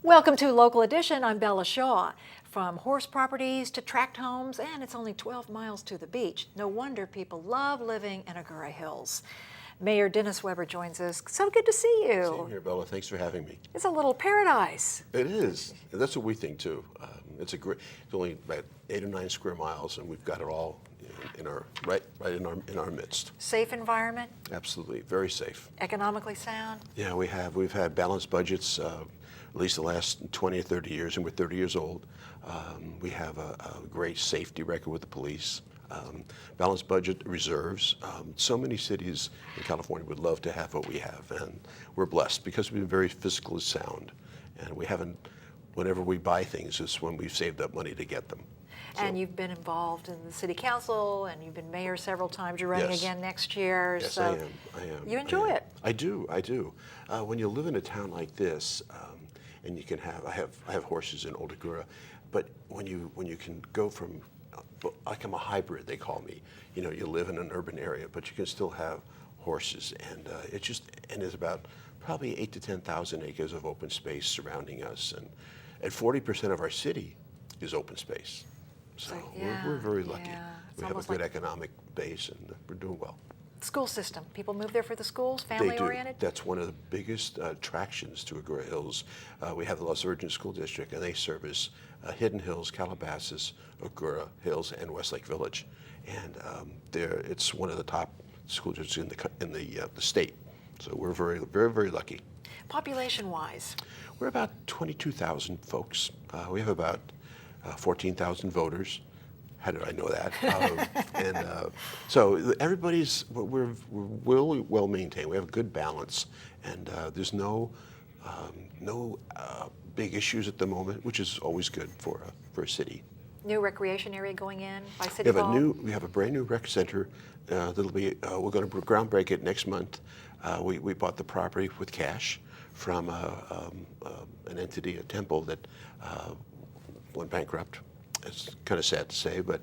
Welcome to Local Edition. I'm Bella Shaw. From horse properties to tract homes, and it's only 12 miles to the beach. No wonder people love living in Agoura Hills. Mayor Denis Weber joins us. So good to see you. Same here, Bella. Thanks for having me. It's a little paradise. It is. That's what we think too. It's only about 8 or 9 square miles, and we've got it all in our in our midst. Safe environment. Absolutely, very safe. Economically sound. Yeah, we've had balanced budgets at least the last 20 or 30 years, and we're 30 years old. We have a great safety record with the police. Balanced budget reserves. So many cities in California would love to have what we have, and we're blessed because we've been very fiscally sound, and we haven't. Whenever we buy things, is when we've saved up money to get them. And you've been involved in the city council, and you've been mayor several times. You're running again next year. Yes, so I am. You enjoy it. I do. When you live in a town like this, and you can I have horses in Old Agoura, but when you can go from like I'm a hybrid, they call me. You know, you live in an urban area, but you can still have horses, and there's about probably 8,000 to 10,000 acres of open space surrounding us, and 40% of our city is open space. So we're very lucky. Yeah. We have a good economic base, and we're doing well. School system. People move there for the schools, family oriented? That's one of the biggest attractions to Agoura Hills. We have the Los Virgenes School District, and they service Hidden Hills, Calabasas, Agoura Hills, and Westlake Village. And it's one of the top school districts in the state. So we're very, very, very lucky. Population-wise? We're about 22,000 folks. We have about 14,000 voters. How did I know that? So everybody's, we're really well maintained. We have a good balance, and there's no big issues at the moment, which is always good for a city. New recreation area going in by City Hall? We have a brand new rec center. That'll be, we're going to groundbreak it next month. We bought the property with cash from an entity, a temple that went bankrupt. It's kind of sad to say, but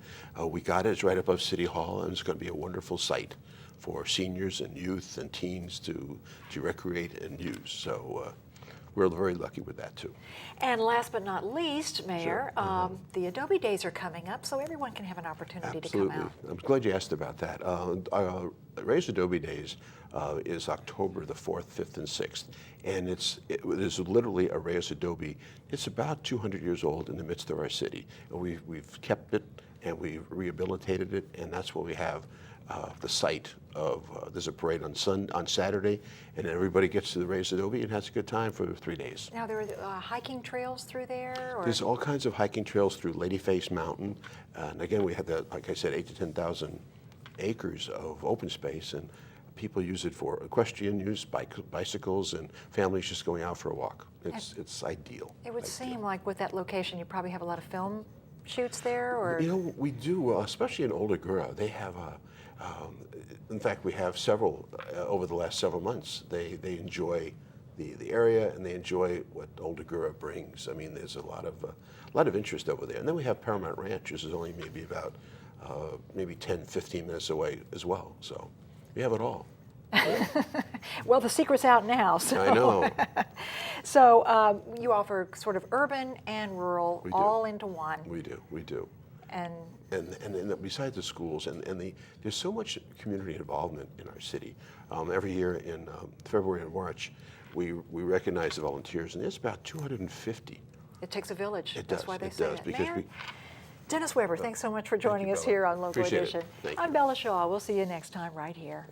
we got it. It's right above City Hall, and it's going to be a wonderful site for seniors and youth and teens to recreate and use. So we're very lucky with that too. And last but not least, Mayor, Sure. the Adobe Days are coming up, so everyone can have an opportunity Absolutely. to come out. I'm glad you asked about that. Raised Adobe Days is October the 4th, 5th, and 6th. And it is literally a Raised Adobe. It's about 200 years old in the midst of our city. And we've kept it, and we've rehabilitated it, and that's what we have. The site of there's a parade on Saturday, and everybody gets to the Raised Adobe and has a good time for 3 days. Now, there are hiking trails through there? Or? There's all kinds of hiking trails through Ladyface Mountain, and again, we have like I said, 8,000 to 10,000 acres of open space, and people use it for equestrian use, bicycles, and families just going out for a walk. It's ideal. It would seem like with that location, you probably have a lot of film shoots there, or? You know, we do, especially in Old Agoura. They have in fact, we have several over the last several months. They enjoy the area, and they enjoy what Old Agoura brings. I mean, there's a lot of interest over there. And then we have Paramount Ranch, which is only maybe about 10, 15 minutes away as well. So we have it all. Well, the secret's out now. So. I know. So you offer sort of urban and rural all into one. We do. And besides the schools, there's so much community involvement in our city. Every year in February and March, we recognize the volunteers, and there's about 250. It takes a village. That's why they it say does, it. because Mayor, Denis Weber, thanks so much for joining us Bella. here on Local Appreciate Edition. it. Thank I'm you. Bella Shaw. We'll see you next time right here.